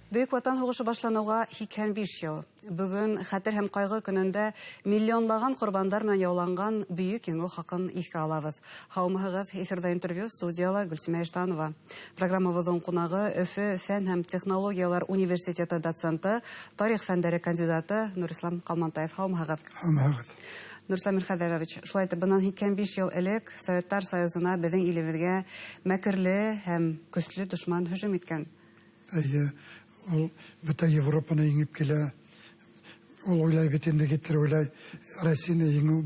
Бөек Ватан һугышы башлануга 85 ел. Бүген хәтер һәм кайгы көнендә миллионлаган корбандар менән яуланган бөек еңү хакын искә алабыз. Һаумыгыз, эфирда интервью, студияла Гөлсимә Иштанова. Программабызның кунагы Өфе фән һәм технологиялар университеты доценты, тарих фәннәре кандидаты Нурислам Калмантаев. Һаумыгыз. Нурислам Мирхәдәрович, шулай итеп, буннан 25 ел элек Советтар Союзына безнең илебезгә мәкерле һәм көчле дошман һөҗүм иткән. Ул бөтен Европаны еңеп килә. Ул уйлай бит инде Гитлер уйлай Россияны еңү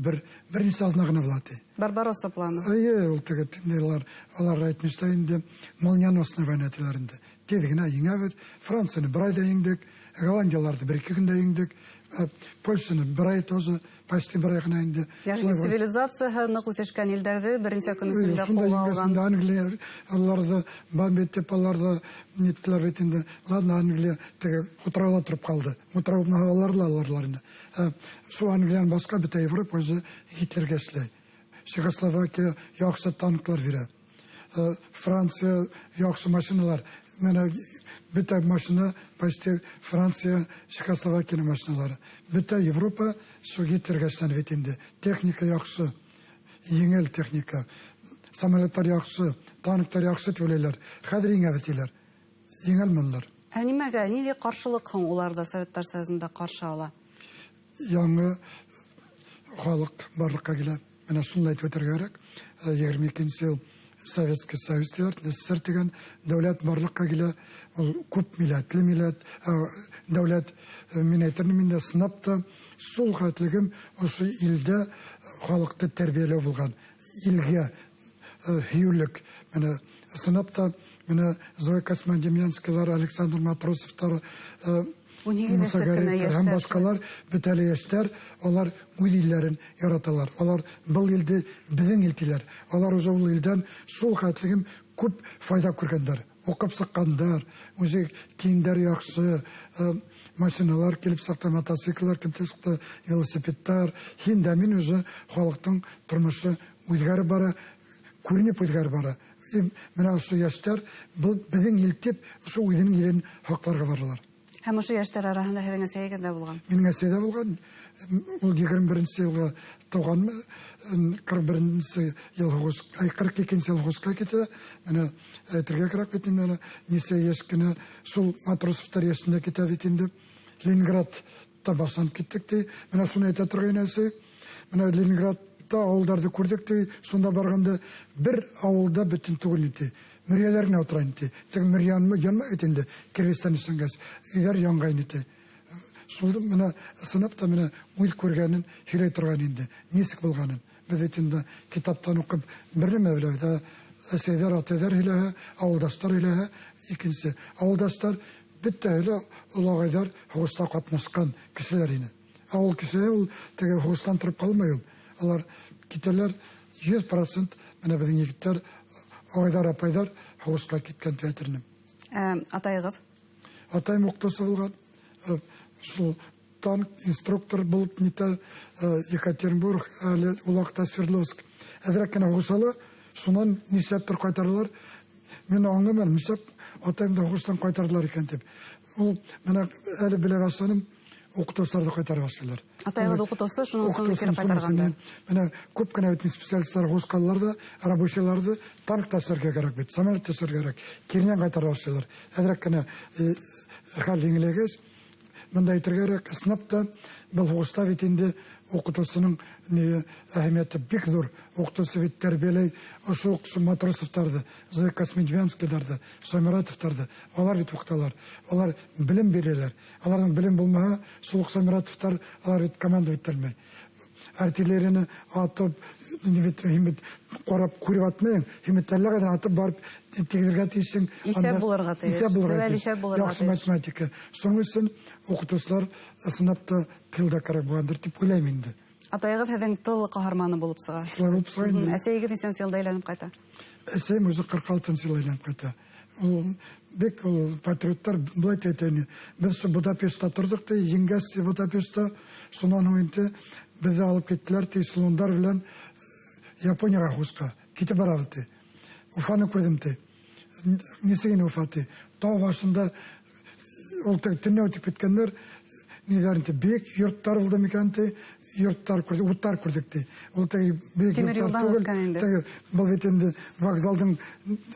беренче алдына гына булаты. Барбаросса планы. Ул тегеләр, алар әйтмеште инде молниеносный война диләрендә. Тиз генә еңәбез. Францияны бер айда еңдек, Голландияларны бер-ике көндә еңдек, Польшаны бер ай тоже почти бер ай гына инде. Ягъни цивилизацияны нык үсешкән илдәрдә беренче көн үзендә кулга алган. Англия, аларда бомбетеп, аларда нитләр бит инде. Ладно, Англия теге утрала торып калды. Утрауны аларларны. Шу Англиян башка бөтен Европа үзе Гитлерге эшләй. Чехословакия яхшы танклар бирә. Франция яхшы машиналар. Менә бөтен машина почти Франция, Чехословакия машиналары. Бөтен Европа шу Гитлерге эшләнгән бит инде. Техника яхшы, еңел техника. Самолетлар яхшы, танклар яхшы диләр. Хәзер еңәбетләр. Еңелмәнләр. Нимәгә, нинди каршылык һәм уларда Советтар Союзында каршы ала? Яңа халык барлыкка килә. Менә шулай әйтеп кирәк. 22-нче ел Советский Союз СССР дигән дәүләт барлыкка килә. Ул күп милләтле милләт, дәүләт минәтерне миндә сынапта шул хәтлегем ошо илдә халыкты тәрбияләү булган. Илгә һөйлек менә сынапта менә Зоя Космодемьянскийлар, Александр Матросовтар, һәм башкалар бөтәле яшьтәр, алар үз илләрен яраталар. Алар был илде безнең ил диләр. Алар үзе ул илдән шул хәтлегем күп файда күргәннәр. Укып сыккандар, үзе киемдәр яхшы, машиналар килеп сыкты, мотоцикллар килеп сыкты, велосипедтар. Хинда мин үзе халыктың тормышы үзгәреп бара, күренеп үзгәреп бара. Менә ошо яшьтәр безнең ил дип, ошо үзенең илен хакларга баралар. Һәм ошо яшьтәр арасында һәрәңгә сәйгәндә булган. Минем әсәдә булган. Ул 21-нче елга туганмы, 41-нче ел һугыш, 42-нче ел һугышка китә. Менә әйтергә кирәк бит инде, нисә яшь кенә шул Матросовтар яшендә китә бит инде. Ленинградта башланып киттек ди. Менә шуны әйтә торган әсе. Менә Ленинградта авылларды күрдек ди. Шунда барганда бер авылда бөтен түгел иде. Мөрьяларны утыран иде. Теге мөрьянмы җанма әйтенде. Киргизстан исәнгәс, иләр яңгай иде. Шулда менә сынапта менә үл күргәнен һөйләй торган инде. Нисек булганын. Без әйтендә китаптан укып берне мәвләдә әсәрләр атәләр һөйләһә, авылдашлар һөйләһә, икенче авылдашлар бөтәле улагайлар һугышта катнашкан кешеләр иде. Авыл кешеләре ул теге һугыштан торып калмый ул. Алар китәләр 100% менә безнең егетләр Айдар апайдар һугышка киткән театрны. Атайыгыз? Атайым укытучы булган. Шул танк инструктор булып нитә Екатеринбург, әле улакта Свердловск. Әзрәк кенә һугышалы, шуннан нисәптер кайтарлар. Мен аңламам, нисәп атайымда һугыштан кайтардылар икән дип. Ул менә әле белә башладым, укытучыларда кайтара башлыйлар. Атайыгыз укытучы, шуның соң кире кайтарганда. Менә күп кенә бит специалистлар һугышканнарда, рабочийларда танк тасырга кирәк бит, самолет тасырга кирәк. Киреннән кайтара башлыйлар. Әзрәк кенә хәл еңелегез. Монда әйтергә кирәк, сынапта был һугышта бит инде укытучының әһәмияте бик зур. Укытучы бит тәрбияләй, ошо Матросовтарды, Зоя Космодемьянскийларны, Шаймаратовтарды, алар бит укыталар. Алар билим бирәләр. Аларның билим булмаса, шул Шаймаратовтар алар бит команда битәрмәй. Артиллерияны атып, химит карап күреп атмый, химитләргә атып барып тигезгә тисен, исәп булырга тиеш. Яхшы математика. Шуның өчен укытучылар сынапта тилдә кирәк булгандыр дип уйлыйм инде. Атайыгыз һәм тыл каһарманы булып чыга. Шулай булып чыга инде. Әсәйегез нисәнче елда әйләнеп кайта? Әсәйем үзе 46-нчы елда әйләнеп кайта. Ул бик патриоттар булай әйтәне. Без Будапештта тордык та, Енгәс Будапештта, шуннан инде безне алып киттеләр Тислондар белән Япониягә һугышка. Китеп барабыз ди. Уфаны күрдем ди. Нисеген Уфаты. Тау башында ол түнне өтіп кеткендер нелерінде бек йорттар болды мекенте йорттар көрдік, уттар көрдік де. Ол бек йорттар түгел, бұл бетенді вокзалдың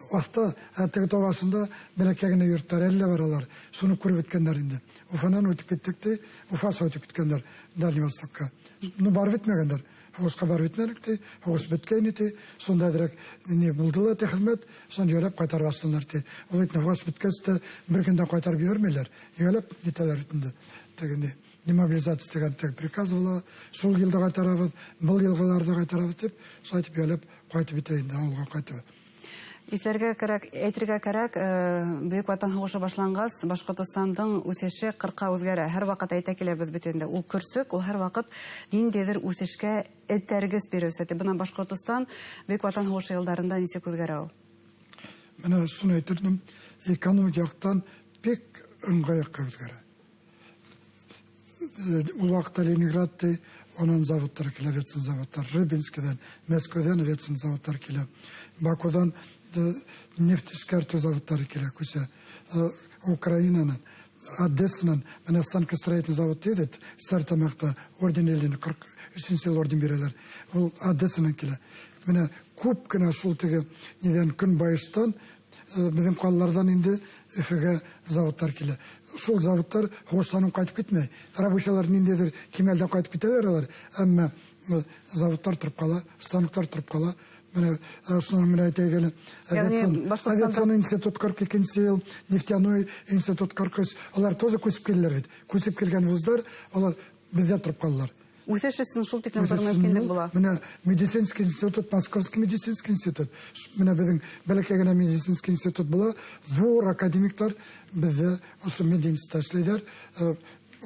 уақытта әттігі тоғасында бәлекегіне йорттар әлі баралар. Соны көріп еткендер енді. Уфанан өтіп кеттік де, Уфаса өтіп кеткендер Дальний Востокқа. Ну, барып етмегендер. Хоғысқа барып етмедік де, хоғыс біткені де, сонда дірек не бұлдылы те қызмет, сон елеп қайтар бастылар де. Ол етіне хоғыс біткесті бір күнде қайтар бермейлер. Елеп нетелер етінде. Тегінде демобилизация деген тег приказ была, сол елді қайтарабыз, бұл елғыларды қайтарабыз деп, сайтып елеп қайтып етейін, ауылға қайтып. Исәргә кәрәк, әйтергә кәрәк, Бөек Ватан сугышы башлангас, Башкортостандың үсеше 40-ка үзгәрә. Һәр вакыт әйтә киләбез бит инде. Ул көрсөк, ул һәр вакыт ниндидер үсешкә этәргез бирәсәте. Бuna Башкортостан Бөек Ватан сугышы елларында ничек үзгәрә ул? Менә шуны әйтергәм, экономик яктан бик ыңгайга үзгәрә. Ул вакытта Ленинградта onun zavutları kile, vetsin zavutlar, Rыбинскіден, Мәскөден vetsin zavutlar kile, Бакудан нефть işkәрту завуттары kile, күсә, Украинаның, Одессаның, менә станкостроительный завод дедет, Сартамакта орден елдені, 43-нче орден берелер, ол Одессаның kile. Менә күп кенә шул теге недән көн байыштан, bizim қалалардан инде Өфөгә заводтар килә. Шул заводтар Хоштанын кайтып китмәй. Рабочылар ниндидер кимәлдән кайтып китәләр алар. Әмма заводтар торып кала, станоктар торып кала. Менә шуны менә әйтәгәле. Авиацион институт 42-нче ел, нефтяной институт 43. Алар тоже күсеп киләләр бит. Күсеп килгән вузлар, алар бездә торып калалар. Үсеш өчен шул тиклем зур мөмкинлек була. Менә медицинский институт, Московский медицинский институт. Менә безнең бәләкәй генә медицинский институт була. Зур академиклар бездә ошо медицинада эшләйләр,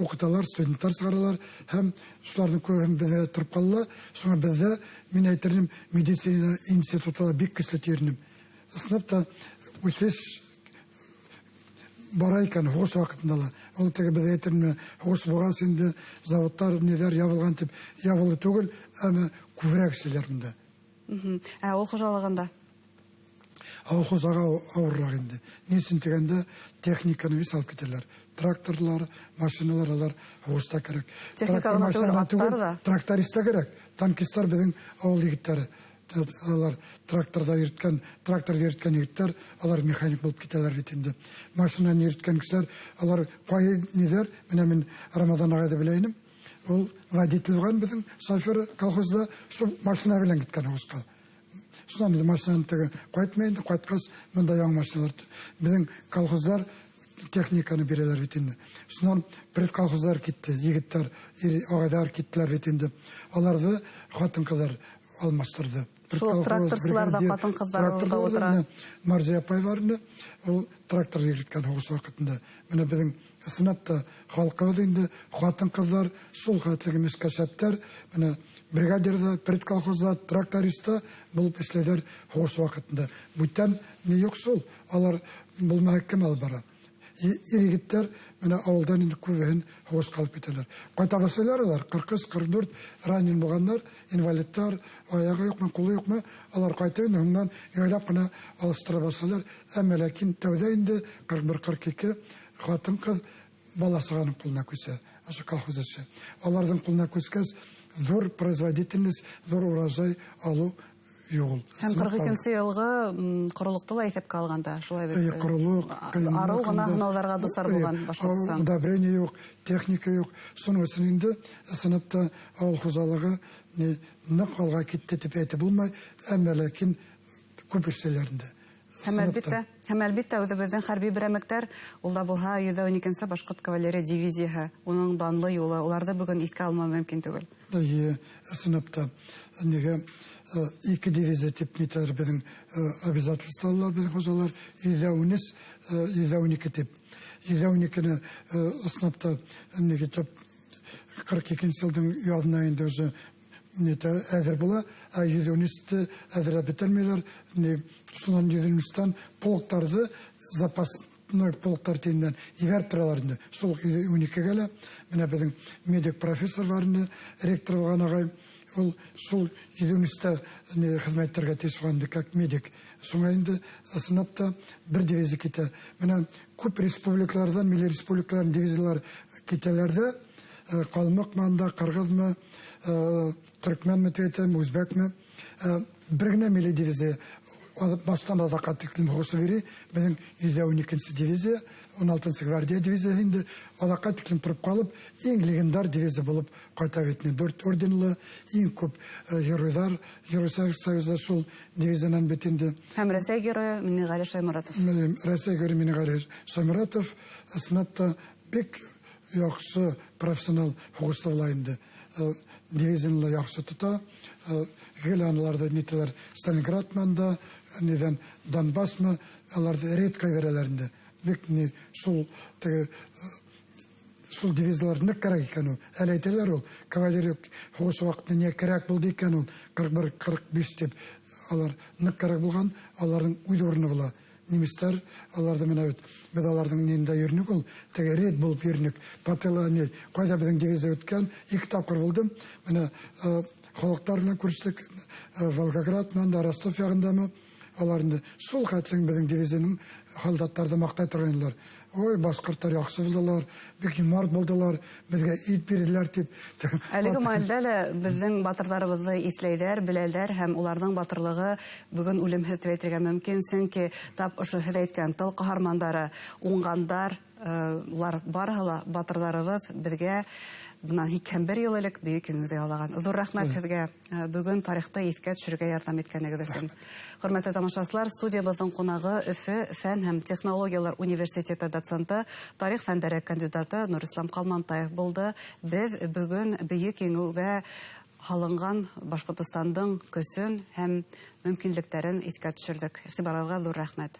укыталар, студентлар сыгаралар, һәм шуларның күбен бездә торып калалар. Шуңа бездә мин әйтермен медицина институтында бик көчле тирнем. Сыныпта үсеш бара икән хош вакытында. Ул теге без әйтермен хош булган инде заводтар ниләр ябылган дип, ябылы түгел, әмма күбрәк эшләрләрендә. Ул хуҗалыгында. Ул хуҗага авыррак инде. Нисен дигәндә техниканы вис алып китәләр. Тракторлар, машиналар алар хошта кирәк. Тракториста кирәк. Танкистлар безнең авыл егетләре. Алар тракторда йөрткән, егетләр, алар механик булып китәләр бит инде. Машинаны йөрткән кешеләр, алар кай нидер, менә мин Рамадан агайда беләйнем. Ул водитель булган безнең шофер колхозда шу машина белән киткән хошка. Шуннан машинаны теге кайтмайды, кайткас монда яң машиналар. Безнең колхозлар техниканы бирәләр бит инде. Шуннан предколхозлар китте, егетләр, агайдар киттеләр бит инде. Аларны хатын-кызлар алмаштырды. Шул тракторчыларда хатын-кызлар утыра. Марзия Апайварны, ул трактор йөрткән хугыс вакытында. Менә безнең сынапта халкыбыз инде хатын-кызлар шул хәтлеге мискәшәптәр, менә бригадирда, предколхозда, тракториста булып эшләдәр хугыс вакытында. Бүтән не юк шул, алар булмай кем алып бара. Егетләр менә авылдан инде күбен хугыс калып китәләр. Кайтабасылар алар 43-44 ранен булганнар, инвалидтар, аягы юкмы, кулы юкмы, алар кайтып инде яйлап кына алыштыра башлар. Әмма ләкин тәүдә инде 41-42 хатын-кыз баласыганың кулына күсә. Ашы колхозчы. Аларның кулына күскәс зур производительность, зур урожай алу юл. Һәм 42-нче елгы корылыкты ла исәпкә алганда, шулай бит. Корылык, ару гына гынауҙарға дусар булган Башкортстан. Удобрение юк, техника юк. Шуның өчен инде сыныпта авыл хуҗалыгы нык алга китте дип әйтеп булмай, әмма ләкин күп эшләрләрендә. Һәм әлбиттә үзебезнең хәрби берәмектәр, ул да булһа 112-нче Башкорт кавалерия дивизияһы, уның данлы юлы, уларда бүген искә алмау мөмкин түгел. Сыныпта нигә 2 дивизия тип нитәр безнең обязательстволар безнең хуҗалар, 12 тип. 12-не сыныпта нигә тип 42-нче елның язына инде уже нетә әзер була, 112-те әзерләп бетермиләр. Шуннан 112-тан полктарды запасной полктар тиңнән ибәреп торалар инде. Шул 12-гә менә безнең медик профессор бар инде, ректор булган агай Ул шул юнистә хезмәттәргә тишканды, как медик. Шуңа инде сынапта бер дивизия китә. Менә күп республикалардан, милли республикалардан дивизиялар китәләрдә, Калмык манда, Кыргызмы, Төркмәнме тетем, Үзбәкме, бер генә милли дивизия баштан адакка тиклем хугышы бери, безнең 112-нче дивизия, 16-нчы гвардия дивизия инде адакка тиклем торып калып, иң легендар дивизия булып кайта битне. 4 орденлы, иң күп геройлар, Геройлар союзы шул дивизиянан бит инде. Һәм Рәсәй герое Миннегали Шайморатов. Рәсәй герое Миннегали Шайморатов сынапта бик яхшы профессионал хугышы була инде. Дивизиянны яхшы тота. Геланларда нителәр Сталинград манда, нидән Донбассмы, аларда редко верәләрендә. Бик ни шул дивизиялар ник кирәк икән ул. Әле әйтәләр ул, кавалерия хугыш вакытында не кирәк булды икән ул, 41-45 дип. Алар ник кирәк булган, аларның уйдырны була. Немецлар, аларда менә бит, без аларның нинда йөрнек ул, теге ред булып йөрнек. Пателла не, кайда безнең дивизия үткән, 2 тапкыр булдым. Менә халыктар белән күрештек, Волгоград менән Ростов ягындамы, аларны шул хәтлең безнең дивизияның солдаттарды мактай торганнар. Ой, башкортлар яхшы булдылар, бик юмар булдылар, безгә ит бирделәр дип. Әлеге мәлдә безнең батырларыбызны исләйләр, беләләр һәм уларның батырлыгы бүген үлемһез дип әйтергә мөмкин, чөнки тап ошо һез әйткән тыл каһармандары, уңгандар, улар барыгы батырларыбыз безгә bundan 51 ел элек бөек еңгезгә ялаган. Зур рәхмәт сезгә бүген тарихта искә төшерергә ярдәм иткәнегез өчен. Хөрмәтле тамашачылар, студиябызның кунагы Өфе фән һәм технологиялар университеты доценты, тарих фәннәре кандидаты Нурислам Калмантаев булды. Без бүген бөек еңгезгә халынган Башкортостандың көсөн һәм мөмкинлекләрен искә төшердек. Игътибарыгызга зур рәхмәт.